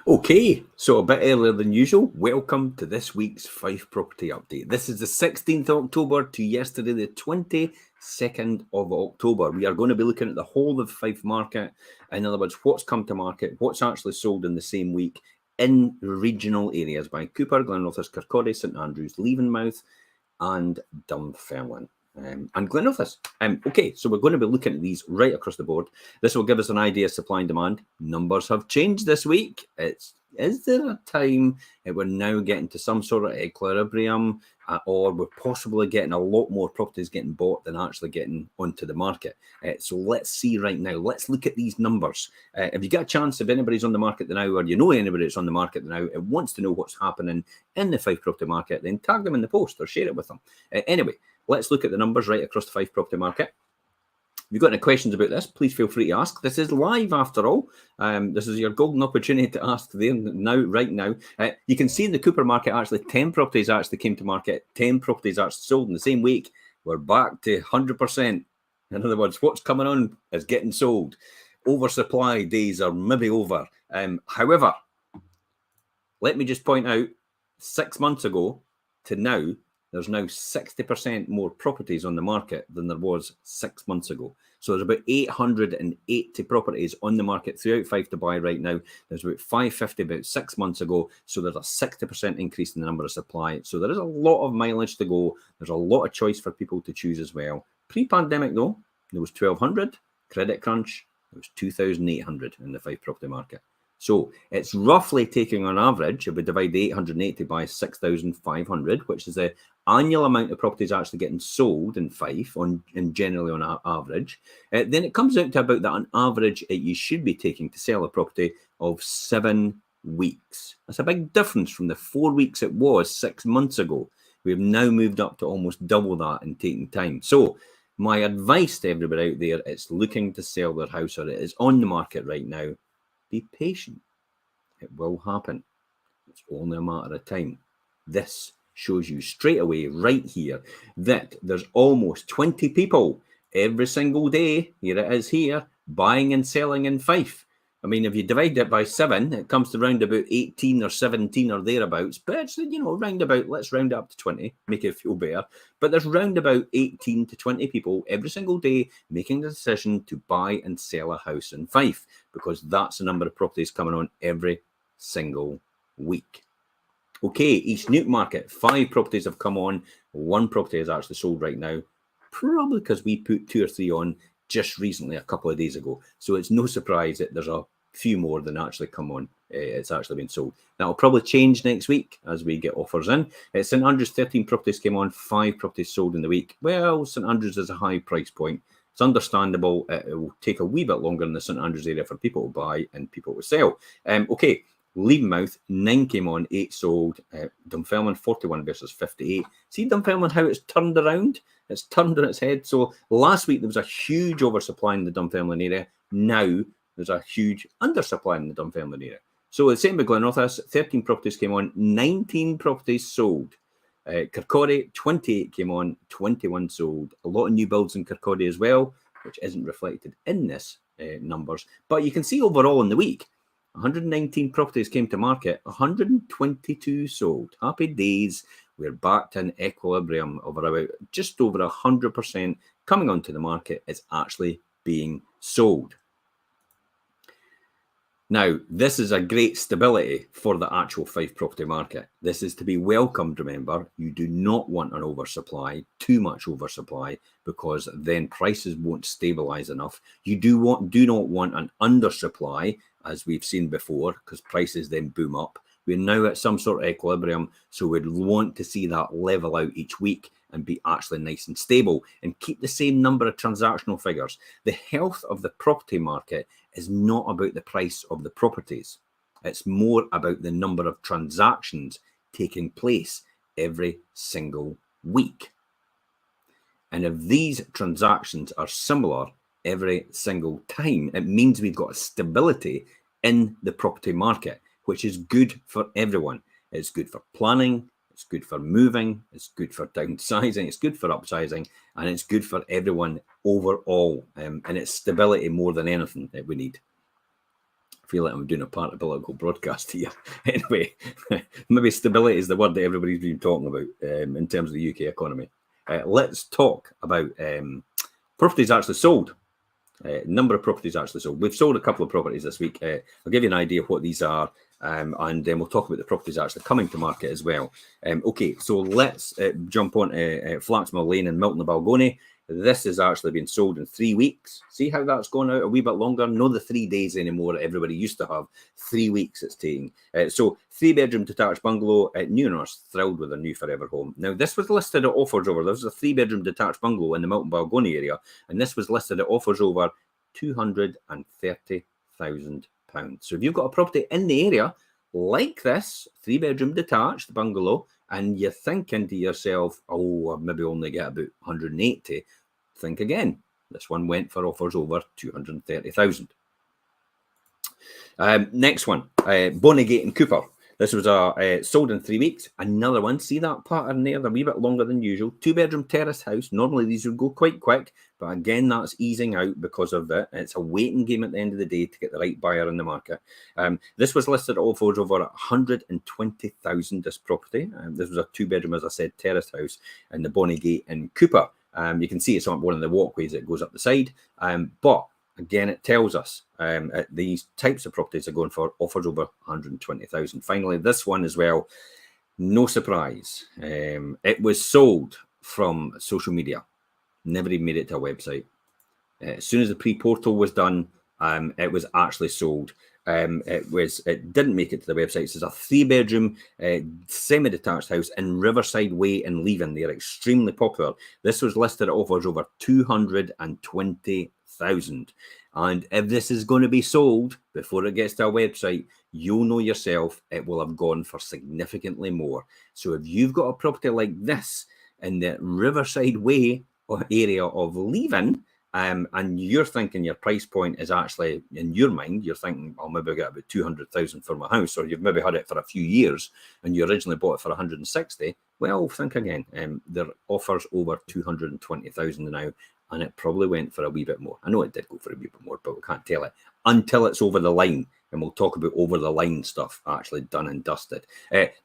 Okay, so a bit earlier than usual, welcome to this week's Fife Property Update. This is the 16th of October to yesterday, the 22nd of October. We are going to be looking at the whole of the Fife market. In other words, what's come to market, what's actually sold in the same week in regional areas by Cooper, Glenrothes, Kirkcaldy, St Andrews, Leavenmouth and Dunfermline. And Glenrothes. Okay, so we're going to be looking at these right across the board. This will give us an idea of supply and demand. Numbers have changed this week. Is there a time that we're now getting to some sort of equilibrium, or we're possibly getting a lot more properties getting bought than actually getting onto the market? So let's see right now. Let's look at these numbers. If you get a chance, if anybody's on the market now, or you know anybody that's on the market now and wants to know what's happening in the Fife property market, then tag them in the post or share it with them. Anyway, let's look at the numbers right across the Fife property market. If you've got any questions about this, please feel free to ask. This is live after all. This is your golden opportunity to ask there now, right now. You can see in the Cooper market, actually, 10 properties actually came to market. 10 properties actually sold in the same week. We're back to 100%. In other words, what's coming on is getting sold. Oversupply days are maybe over. However, let me just point out, 6 months ago to now, there's now 60% more properties on the market than there was 6 months ago. So there's about 880 properties on the market throughout Fife to buy right now. There's about 550 about 6 months ago. So there's a 60% increase in the number of supply. So there is a lot of mileage to go. There's a lot of choice for people to choose as well. Pre-pandemic though, there was 1,200. Credit crunch, there was 2,800 in the Fife property market. So it's roughly taking on average, if we divide the 880 by 6,500, which is the annual amount of properties actually getting sold in Fife, and generally on average, then it comes out to about that on average you should be taking to sell a property of 7 weeks. That's a big difference from the 4 weeks it was 6 months ago. We've now moved up to almost double that in taking time. So my advice to everybody out there is looking to sell their house, or it is on the market right now, be patient. It will happen. It's only a matter of time. This shows you straight away right here that there's almost 20 people every single day, here it is here, buying and selling in Fife. I mean, if you divide it by 7, it comes to round about 18 or 17 or thereabouts. But it's, round about, let's round it up to 20, make it feel better. But there's round about 18 to 20 people every single day making the decision to buy and sell a house in Fife, because that's the number of properties coming on every single week. Okay, East Nuke market, 5 properties have come on. 1 property is actually sold right now, probably because we put 2 or 3 on just recently, a couple of days ago. So it's no surprise that there's a few more than actually come on. It's actually been sold. That'll probably change next week as we get offers in. St Andrews, 13 properties came on, 5 properties sold in the week. Well, St Andrews is a high price point. It's understandable. It will take a wee bit longer in the St Andrews area for people to buy and people to sell. Okay, Leavenmouth, 9 came on, 8 sold. Dunfermline, 41 versus 58. See Dunfermline, how it's turned around? It's turned on its head. So last week there was a huge oversupply in the Dunfermline area. Now there's a huge undersupply in the Dunfermline area. So the same with Glenrothes, 13 properties came on, 19 properties sold. Kirkcaldy, 28 came on, 21 sold. A lot of new builds in Kirkcaldy as well, which isn't reflected in this numbers. But you can see overall in the week, 119 properties came to market, 122 sold. Happy days. We're back to an equilibrium of about just over 100% coming onto the market is actually being sold. Now, this is a great stability for the actual Fife property market. This is to be welcomed, remember. You do not want an oversupply, too much oversupply, because then prices won't stabilise enough. You do not want an undersupply, as we've seen before, because prices then boom up. We're now at some sort of equilibrium, so we'd want to see that level out each week and be actually nice and stable and keep the same number of transactional figures. The health of the property market is not about the price of the properties. It's more about the number of transactions taking place every single week. And if these transactions are similar every single time, it means we've got a stability in the property market, which is good for everyone. It's good for planning, it's good for moving, it's good for downsizing, it's good for upsizing, and it's good for everyone overall. And it's stability more than anything that we need. feel like I'm doing a part of political broadcast here. Anyway, maybe stability is the word that everybody's been talking about in terms of the UK economy. Let's talk about properties actually sold. Number of properties actually sold. We've sold a couple of properties this week. I'll give you an idea of what these are, and then we'll talk about the properties actually coming to market as well. Okay, so let's jump on Flaxmill Lane in Milton Balgony. This has actually been sold in 3 weeks. See how that's gone out a wee bit longer? Not the 3 days anymore everybody used to have. 3 weeks it's taking. So 3-bedroom detached bungalow. New owners thrilled with their new forever home. Now, this was listed at offers over. This was a 3-bedroom detached bungalow in the Milton Balgony area, and this was listed at offers over £230,000. So if you've got a property in the area like this, 3-bedroom detached bungalow, and you're thinking to yourself, oh, I'll maybe only get about 180, think again. This one went for offers over 230,000. Next one, Bonnygate and Cooper. This was sold in 3 weeks. Another one, see that pattern there? They're a wee bit longer than usual. 2-bedroom terrace house. Normally these would go quite quick, but again, that's easing out because of it. It's a waiting game at the end of the day to get the right buyer in the market. This was listed at offers over 120,000, this property. This was a 2-bedroom, as I said, terrace house in the Bonnygate in Cooper. You can see it's on one of the walkways that goes up the side, but again, it tells us these types of properties are going for offers over 120,000. Finally, this one as well, no surprise. It was sold from social media. Never even made it to a website. As soon as the pre-portal was done, it was actually sold. It didn't make it to the website. It's a 3-bedroom semi-detached house in Riverside Way in Leven. They are extremely popular. This was listed at offers over 220,000. And if this is going to be sold before it gets to our website, you'll know yourself it will have gone for significantly more. So if you've got a property like this in the Riverside Way area of Leven, and you're thinking your price point is actually, in your mind, you're thinking, I'll maybe get about 200,000 for my house, or you've maybe had it for a few years and you originally bought it for 160, well, think again. There are offers over 220,000 now, and it probably went for a wee bit more. I know it did go for a wee bit more, but we can't tell it until it's over the line, and we'll talk about over the line stuff actually done and dusted.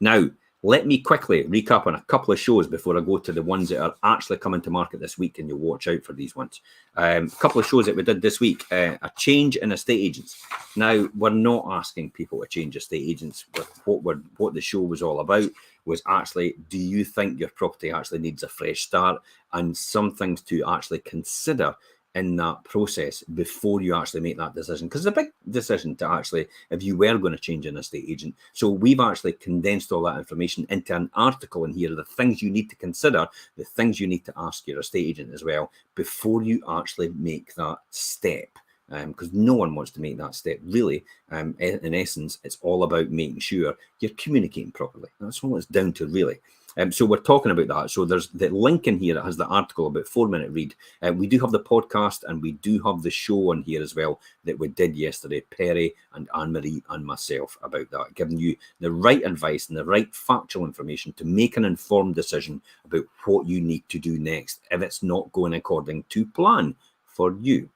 Now, let me quickly recap on a couple of shows before I go to the ones that are actually coming to market this week, and you'll watch out for these ones. A couple of shows that we did this week. A change in estate agents. Now, we're not asking people to change estate agents. What the show was all about was actually, do you think your property actually needs a fresh start, and some things to actually consider in that process before you actually make that decision, because it's a big decision to actually, if you were going to change an estate agent. So we've actually condensed all that information into an article in here, the things you need to consider, the things you need to ask your estate agent as well before you actually make that step, because no one wants to make that step really. In essence, it's all about making sure you're communicating properly. That's all it's down to really. So we're talking about that. So there's the link in here that has the article, about 4-minute read. We do have the podcast, and we do have the show on here as well that we did yesterday, Perry and Anne-Marie and myself, about that, giving you the right advice and the right factual information to make an informed decision about what you need to do next if it's not going according to plan for you.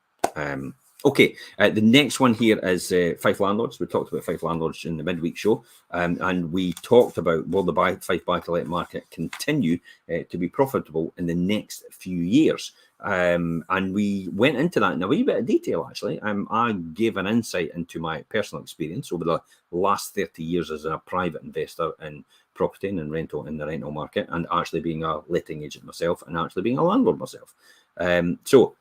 Okay, the next one here is Fife Landlords. We talked about Fife Landlords in the midweek show, and we talked about, will the Fife buy-to-let market continue to be profitable in the next few years? And we went into that in a wee bit of detail, actually. I gave an insight into my personal experience over the last 30 years as a private investor in property and in the rental market, and actually being a letting agent myself, and actually being a landlord myself. So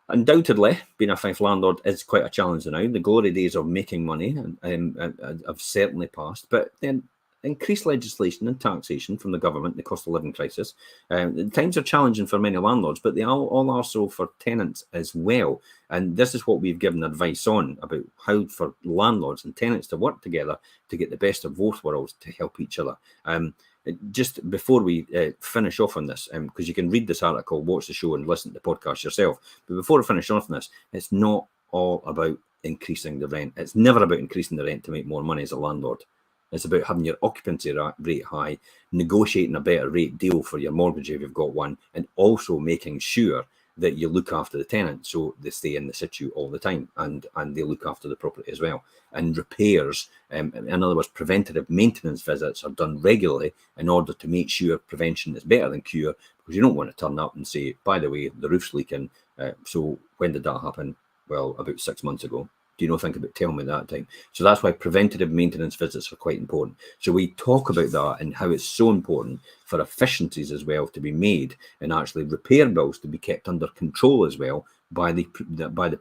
undoubtedly, being a Fife landlord is quite a challenge now. The glory days of making money have certainly passed, but then increased legislation and taxation from the government, the cost of living crisis. Times are challenging for many landlords, but they all are so for tenants as well. And this is what we've given advice on, about how for landlords and tenants to work together to get the best of both worlds, to help each other. Just before we finish off on this, because you can read this article, watch the show and listen to the podcast yourself, but before I finish off on this, it's not all about increasing the rent. It's never about increasing the rent to make more money as a landlord. It's about having your occupancy rate high, negotiating a better rate deal for your mortgage if you've got one, and also making sure that you look after the tenant, so they stay in the situ all the time, and they look after the property as well. And repairs, in other words, preventative maintenance visits are done regularly in order to make sure prevention is better than cure, because you don't want to turn up and say, by the way, the roof's leaking. So when did that happen? Well, about 6 months ago. Do you know, think about telling me that time? So that's why preventative maintenance visits are quite important. So we talk about that and how it's so important for efficiencies as well to be made, and actually repair bills to be kept under control as well by the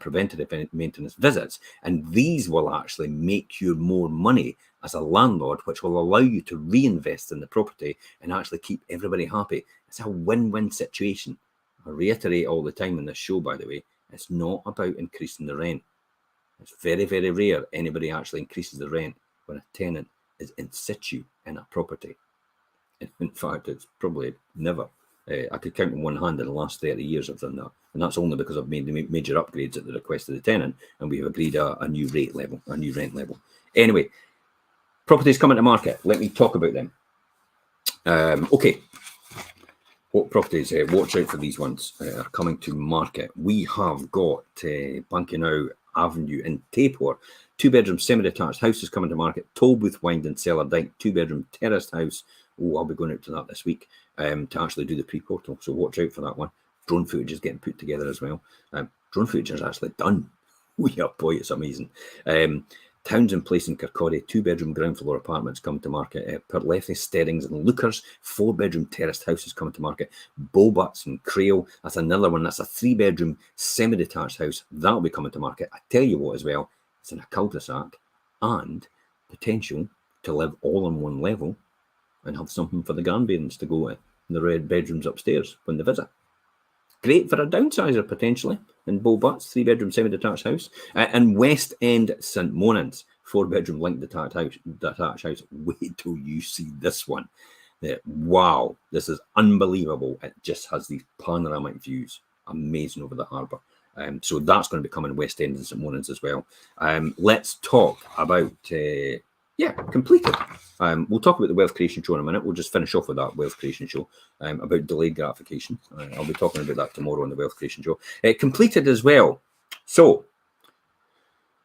preventative maintenance visits. And these will actually make you more money as a landlord, which will allow you to reinvest in the property and actually keep everybody happy. It's a win-win situation. I reiterate all the time in this show, by the way, it's not about increasing the rent. It's very, very rare anybody actually increases the rent when a tenant is in situ in a property. In fact, it's probably never. I could count on one hand in the last 30 years I've done that. And that's only because I've made the major upgrades at the request of the tenant, and we have agreed a new rate level, a new rent level. Anyway, properties coming to market. Let me talk about them. Okay. What properties? Watch out for these ones are coming to market. We have got Bankinau Avenue in Tapor, 2-bedroom semi-detached house is coming to market. Tolbooth Wynd and Cellar Dyke, 2-bedroom terraced house. Oh, I'll be going out to that this week to actually do the pre-portal, so watch out for that one. Drone footage is getting put together as well. Drone footage is actually done. Oh boy, it's amazing. Townsend Place in Kirkcaldy, 2-bedroom ground floor apartments coming to market. Perlethy, Steddings and Lookers, 4-bedroom terraced houses coming to market. Bowbutts and Crail, that's another one. That's a 3-bedroom semi-detached house. That'll be coming to market. I tell you what as well, it's in a cul-de-sac and potential to live all on one level and have something for the grandparents to go in the red bedrooms upstairs when they visit. Great for a downsizer, potentially, in Bowbutts, 3-bedroom semi-detached house. And West End St Monans, 4-bedroom linked detached house. Wait till you see this one. Wow, this is unbelievable. It just has these panoramic views. Amazing over the harbour. So that's going to be coming West End and St Monans as well. Let's talk about... completed. We'll talk about the wealth creation show in a minute. We'll just finish off with that wealth creation show about delayed gratification. I'll be talking about that tomorrow on the wealth creation show. Completed as well. So,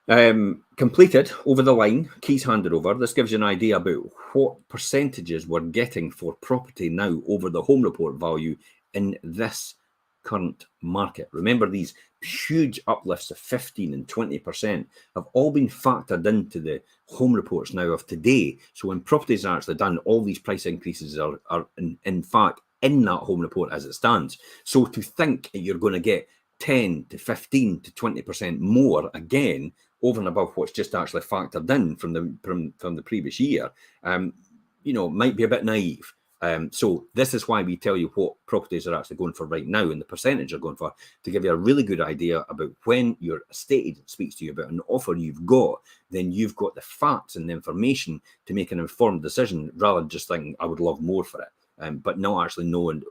completed over the line, keys handed over. This gives you an idea about what percentages we're getting for property now over the home report value in this current market. Remember, these huge uplifts of 15 and 20% have all been factored into the home reports now of today. So when properties are actually done, all these price increases are in fact in that home report as it stands. So to think you're going to get 10 to 15 to 20% more again over and above what's just actually factored in from the previous year, might be a bit naive. So this is why we tell you what properties are actually going for right now and the percentage are going for, to give you a really good idea about when your estate agent speaks to you about an offer you've got, then you've got the facts and the information to make an informed decision rather than just thinking, I would love more for it, but not actually knowing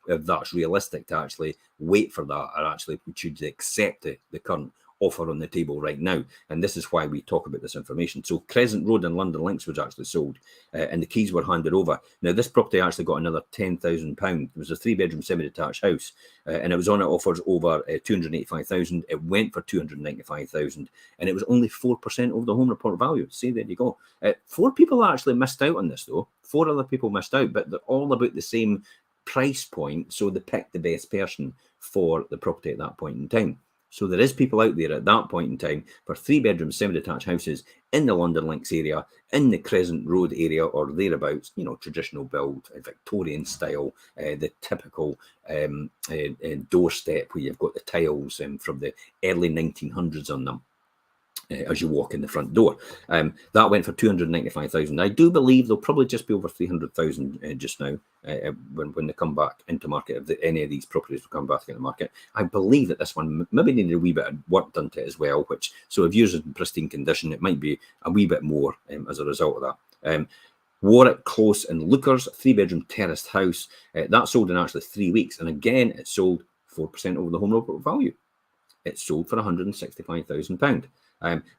if that's realistic to actually wait for that or actually should accept the current offer on the table right now. And this is why we talk about this information. So Crescent Road in London Links was actually sold and the keys were handed over. Now this property actually got another £10,000. It was a 3-bedroom semi-detached house and it was on at offers over 285,000. It went for 295,000 and it was only 4% of the home report value. See, there you go. 4 people actually missed out on this though. 4 other people missed out, but they're all about the same price point. So they picked the best person for the property at that point in time. So there is people out there at that point in time for 3-bedroom semi-detached houses in the London Links area, in the Crescent Road area or thereabouts, traditional build, Victorian style, the typical doorstep where you've got the tiles from the early 1900s on them. As you walk in the front door. That went for 295,000. I do believe they'll probably just be over 300,000 just now when they come back into market. If any of these properties will come back into market, I believe that this one maybe needed a wee bit of work done to it as well. So if yours is in pristine condition, it might be a wee bit more as a result of that. Warwick Close in Lookers, 3-bedroom terraced house. That sold in actually 3 weeks, and again it sold 4% over the home report value. It sold for £165,000.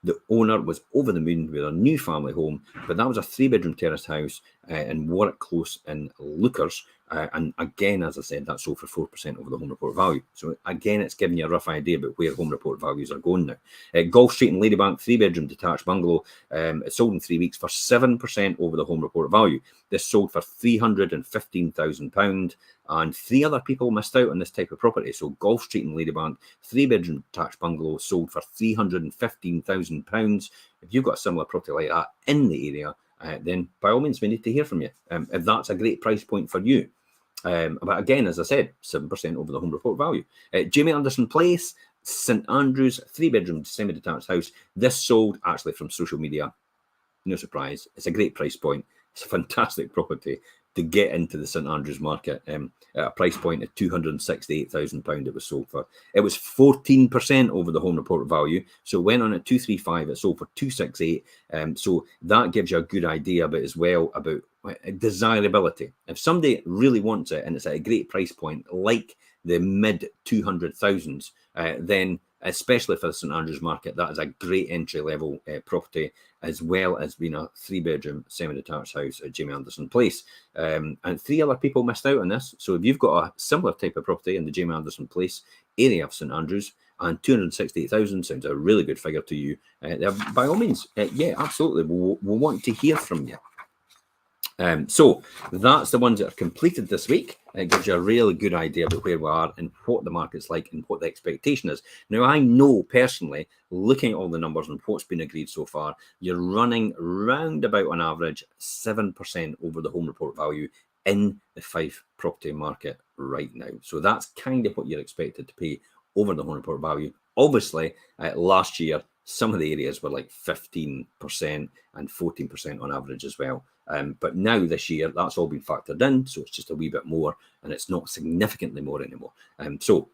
The owner was over the moon with a new family home, but that was a 3-bedroom terraced house in Warwick Close in Lookers. And again, as I said, that sold for 4% over the home report value. So again, it's giving you a rough idea about where home report values are going now. Gulf Street and Ladybank, 3-bedroom detached bungalow. It sold in 3 weeks for 7% over the home report value. This sold for £315,000, and 3 other people missed out on this type of property. So Gulf Street and Ladybank, 3-bedroom detached bungalow, sold for £315,000. If you've got a similar property like that in the area, then by all means, we need to hear from you. If that's a great price point for you. But again, as I said, 7% over the home report value. Jamie Anderson Place, St Andrews, 3-bedroom semi-detached house. This sold actually from social media. No surprise. It's a great price point. It's a fantastic property to get into the St Andrews market at a price point of £268,000 it was sold for. It was 14% over the home report value. So it went on at 235, it sold for 268. So that gives you a good idea about as well about desirability. If somebody really wants it and it's at a great price point, like the mid 200,000s, then especially for the St Andrews market, that is a great entry level property, as well as being a 3-bedroom semi-detached house at Jamie Anderson Place. And 3 other people missed out on this. So if you've got a similar type of property in the Jamie Anderson Place area of St Andrews, and 268,000 sounds a really good figure to you, by all means, yeah, absolutely, we'll want to hear from you. So that's the ones that are completed this week. It gives you a really good idea about where we are and what the market's like and what the expectation is. Now, I know personally, looking at all the numbers and what's been agreed so far, you're running round about on average 7% over the home report value in the Fife property market right now. So that's kind of what you're expected to pay over the home report value. Obviously, last year, some of the areas were like 15% and 14% on average as well. But now this year, that's all been factored in. So it's just a wee bit more and it's not significantly more anymore. So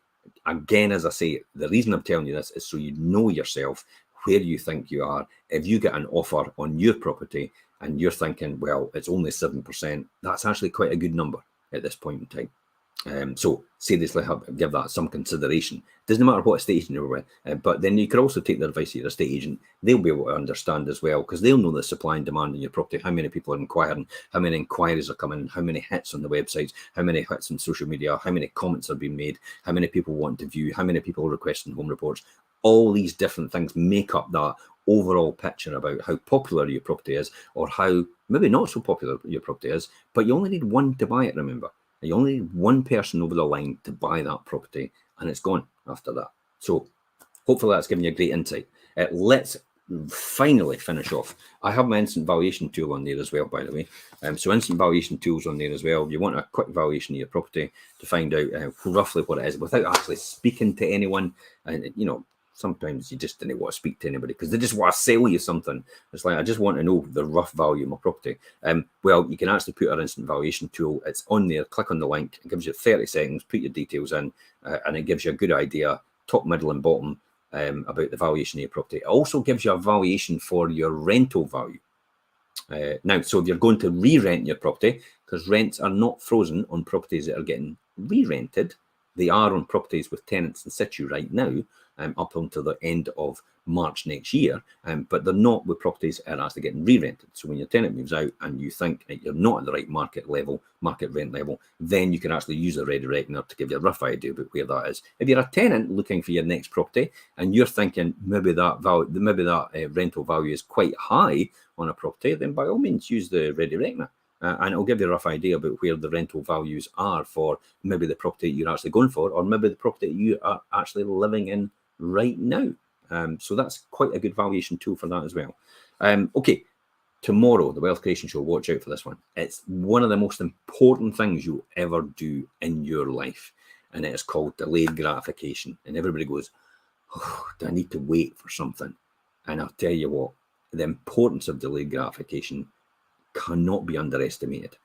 again, as I say, the reason I'm telling you this is so you know yourself where you think you are. If you get an offer on your property and you're thinking, well, it's only 7%, that's actually quite a good number at this point in time. So seriously, give that some consideration. Doesn't matter what estate agent you're with, but then you could also take the advice of your estate agent. They'll be able to understand as well, because they'll know the supply and demand in your property, how many people are inquiring, how many inquiries are coming, how many hits on the websites, how many hits on social media, how many comments are being made, how many people want to view, how many people are requesting home reports. All these different things make up that overall picture about how popular your property is, or how maybe not so popular your property is, but you only need one to buy it, remember. You only need one person over the line to buy that property, and it's gone after that. So hopefully that's given you a great insight. Let's finally finish off. I have my instant valuation tool on there as well, by the way. So instant valuation tools on there as well. You want a quick valuation of your property to find out roughly what it is without actually speaking to anyone. And you know, sometimes you just didn't want to speak to anybody because they just want to sell you something. It's like, I just want to know the rough value of my property. Well, you can actually put our instant valuation tool. It's on there. Click on the link. It gives you 30 seconds. Put your details in, and it gives you a good idea, top, middle, and bottom, about the valuation of your property. It also gives you a valuation for your rental value. Now, so if you're going to re-rent your property, because rents are not frozen on properties that are getting re-rented, they are on properties with tenants in situ right now, up until the end of March next year, but they're not with properties that are actually getting re-rented. So when your tenant moves out and you think that you're not at the right market rent level, then you can actually use a ready reckoner to give you a rough idea about where that is. If you're a tenant looking for your next property and you're thinking maybe that rental value is quite high on a property, then by all means use the ready reckoner. And it'll give you a rough idea about where the rental values are for maybe the property you're actually going for, or maybe the property you are actually living in right now. So that's quite a good valuation tool for that as well. Okay, tomorrow, the Wealth Creation Show, watch out for this one. It's one of the most important things you'll ever do in your life, and it is called delayed gratification. And everybody goes, oh, do I need to wait for something? And I'll tell you what, the importance of delayed gratification cannot be underestimated.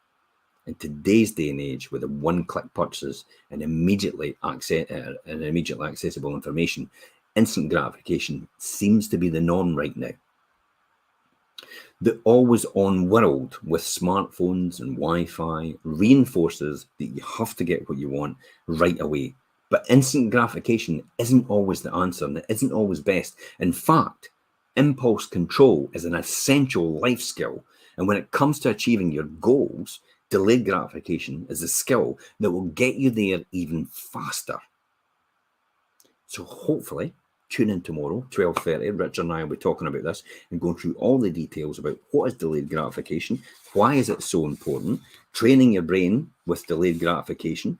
In today's day and age, with the one-click purchases and immediately accessible information, instant gratification seems to be the norm right now. The always-on world with smartphones and Wi-Fi reinforces that you have to get what you want right away. But instant gratification isn't always the answer, and it isn't always best. In fact, impulse control is an essential life skill. And when it comes to achieving your goals, Delayed gratification is a skill that will get you there even faster. So hopefully, tune in tomorrow, 12:30. Richard and I will be talking about this and going through all the details about what is delayed gratification, why is it so important, training your brain with delayed gratification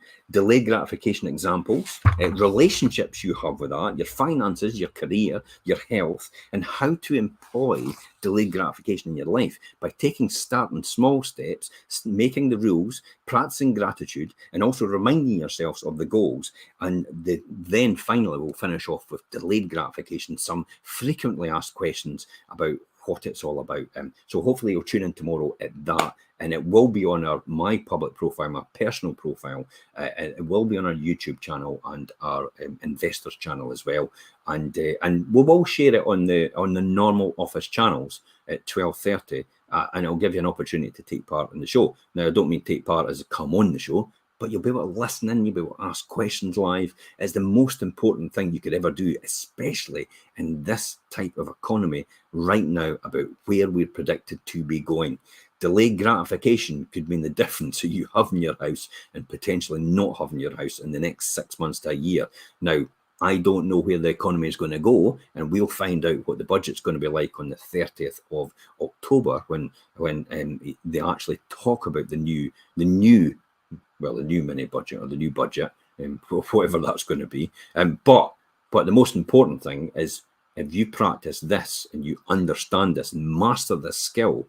examples, relationships you have with that, your finances, your career, your health, and how to employ delayed gratification in your life by taking starting small steps, making the rules, practicing gratitude, and also reminding yourselves of the goals. And then finally, we'll finish off with delayed gratification, some frequently asked questions about what it's all about. So hopefully you'll tune in tomorrow at that, and it will be on my public profile, my personal profile. It will be on our YouTube channel and our investors channel as well, and we will share it on the normal office channels at 12:30, and it'll give you an opportunity to take part in the show. Now, I don't mean take part as come on the show, but you'll be able to listen in, you'll be able to ask questions live. It's the most important thing you could ever do, especially in this type of economy right now, about where we're predicted to be going. Delayed gratification could mean the difference that you have in your house and potentially not having your house in the next 6 months to a year. Now, I don't know where the economy is going to go, and we'll find out what the budget's going to be like on the 30th of October when they actually talk about the new mini budget or the new budget, whatever that's going to be. But the most important thing is, if you practice this and you understand this and master this skill,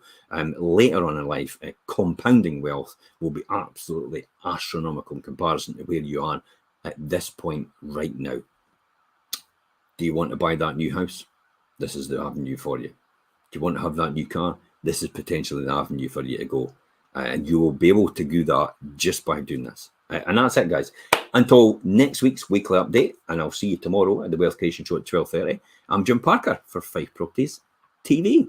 later on in life, compounding wealth will be absolutely astronomical in comparison to where you are at this point right now. Do you want to buy that new house? This is the avenue for you. Do you want to have that new car? This is potentially the avenue for you to go. And you will be able to do that just by doing this. And that's it, guys. Until next week's weekly update, and I'll see you tomorrow at the Wealth Creation Show at 12:30. I'm Jim Parker for Fife Properties TV.